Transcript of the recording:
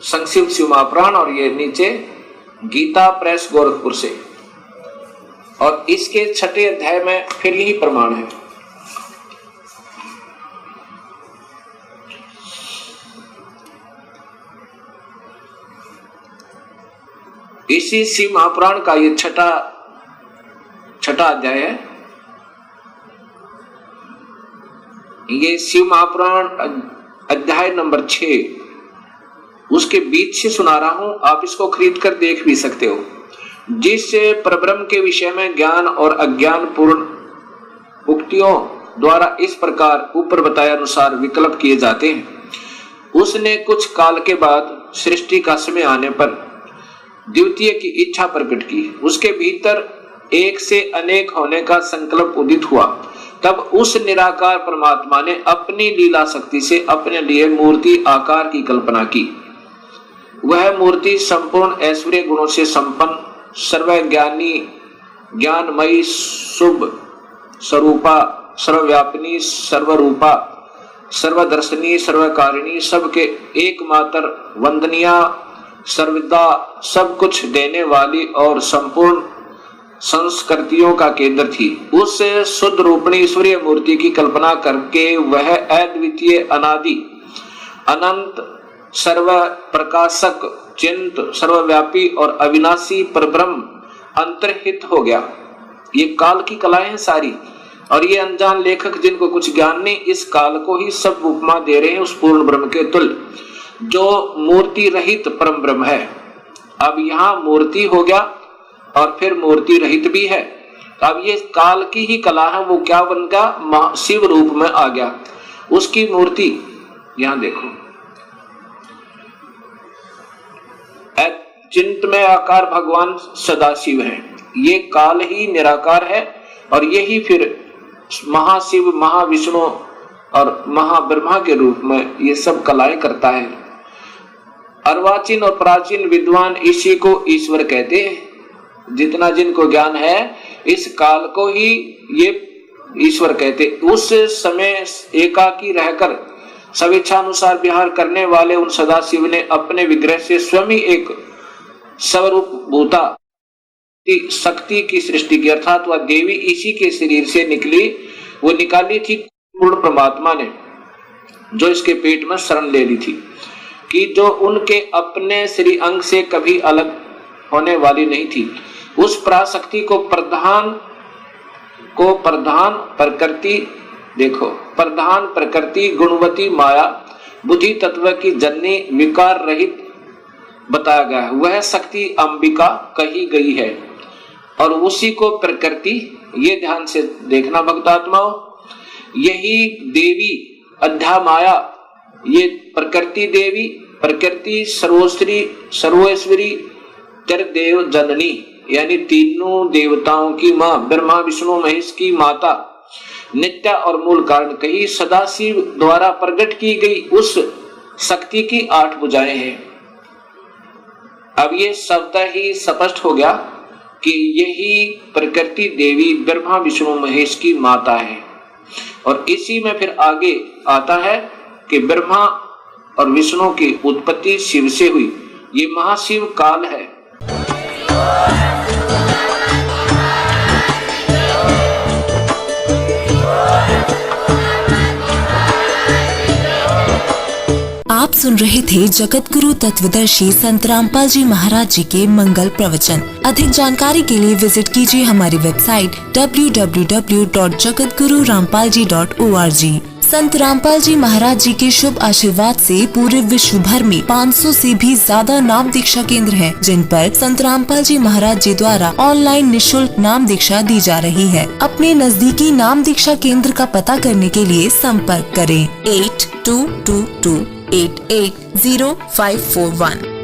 संक्षिप्त शिव महापुराण, और ये नीचे गीता प्रेस गोरखपुर से। और इसके 6ठे अध्याय में फिर यही प्रमाण है। इसी शिव महापुराण का ये छठा अध्याय है। ये शिव महापुराण अध्याय नंबर 6, उसके बीच से सुना रहा हूं, आप इसको खरीद कर देख भी सकते हो। जिससे परब्रह्म के विषय में ज्ञान और अज्ञान पूर्ण उक्तियों द्वारा इस प्रकार ऊपर बताए अनुसार विकल्प किए जाते हैं, उसने कुछ काल के बाद सृष्टि का समय आने पर द्वितीय की इच्छा प्रकट की। उसके भीतर एक से अनेक होने का संकल्प उदित हुआ। तब उस निराकार परमात्मा ने अपनी लीला शक्ति से अपने लिए मूर्ति आकार की कल्पना की। वह मूर्ति संपूर्ण ऐश्वर्य गुणों से संपन्न, सर्वज्ञानी, ज्ञानमयी, शुभ स्वरूपा, सर्वव्यापिनी, सर्वरूपा, सर्वदर्शनी, सर्वकारिणी, सबके एकमात्र वंदनिया, सर्वदा सब कुछ देने वाली और संपूर्ण संस्कृतियों का केंद्र थी। उस शुद्ध रूपणी ईश्वरीय मूर्ति की कल्पना करके वह अद्वितीय, अनादि, अनंत, सर्व प्रकाशक, चिंत, सर्वव्यापी और अविनाशी परब्रह्म अंतर्हित हो गया। ये काल की कलाएं हैं सारी, और ये अनजान लेखक जिनको कुछ ज्ञान नहीं, इस काल को ही सब उपमा दे रहे हैं उस पूर्ण ब्रह्म के तुल्य, जो मूर्ति रहित परम ब्रह्म है। अब यहाँ मूर्ति हो गया और फिर मूर्ति रहित भी है। अब ये काल की ही कला है, वो क्या बन गया, शिव रूप में आ गया। उसकी मूर्ति यहाँ देखो, चिंतमय आकार भगवान सदाशिव है। ये काल ही निराकार है, और यही फिर महाशिव, महाविष्णु और महाब्रह्मा के रूप में ये सब कलाएं करता है। अर्वाचीन और प्राचीन विद्वान इसी को ईश्वर कहते हैं। जितना जिनको ज्ञान है, इस काल को ही ये ईश्वर कहते। उस समय एकाकी रहकर स्वेच्छानुसार विहार करने वाले उन सदाशिव ने अपने विग्रह से स्वयं ही एक स्वरूप भूता शक्ति की सृष्टि की, अर्थात वह देवी इसी के शरीर से निकली, वो निकाली थी पूर्ण परमात्मा ने, जो इसके पेट में शरण ले ली थी, कि जो उनके अपने श्री अंग से कभी अलग होने वाली नहीं थी। उस पराशक्ति को प्रधान प्रकृति, देखो, प्रधान प्रकृति, गुणवती माया, बुद्धि तत्व की जननी, विकार रहित बताया गया है। वह शक्ति अंबिका कही गई है, और उसी को प्रकृति, ये ध्यान से देखना भक्तात्माओं, यही देवी अध्या माया, ये प्रकृति देवी, प्रकृति सर्वोश्री सर्वेश्वरी, देव जननी, यानी तीनों देवताओं की माँ, ब्रह्मा विष्णु महेश की माता, नित्य और मूल कारण कही, सदाशिव द्वारा प्रकट की गई उस शक्ति की 8 भुजाएं हैं। अब ये शब्द ही स्पष्ट हो गया कि यही प्रकृति देवी ब्रह्मा विष्णु महेश की माता है। और इसी में फिर आगे आता है कि ब्रह्मा और विष्णु की उत्पत्ति शिव से हुई। ये महाशिव काल है। आप सुन रहे थे जगत गुरु तत्वदर्शी संत रामपाल जी महाराज जी के मंगल प्रवचन। अधिक जानकारी के लिए विजिट कीजिए हमारी वेबसाइट www.jagatgururampalji.org। संत रामपाल जी महाराज जी के शुभ आशीर्वाद से पूरे विश्व भर में 500 से भी ज्यादा नाम दीक्षा केंद्र हैं, जिन पर संत रामपाल जी महाराज जी द्वारा ऑनलाइन निशुल्क नाम दीक्षा दी जा रही है। अपने नजदीकी नाम दीक्षा केंद्र का पता करने के लिए संपर्क करें 8222880541।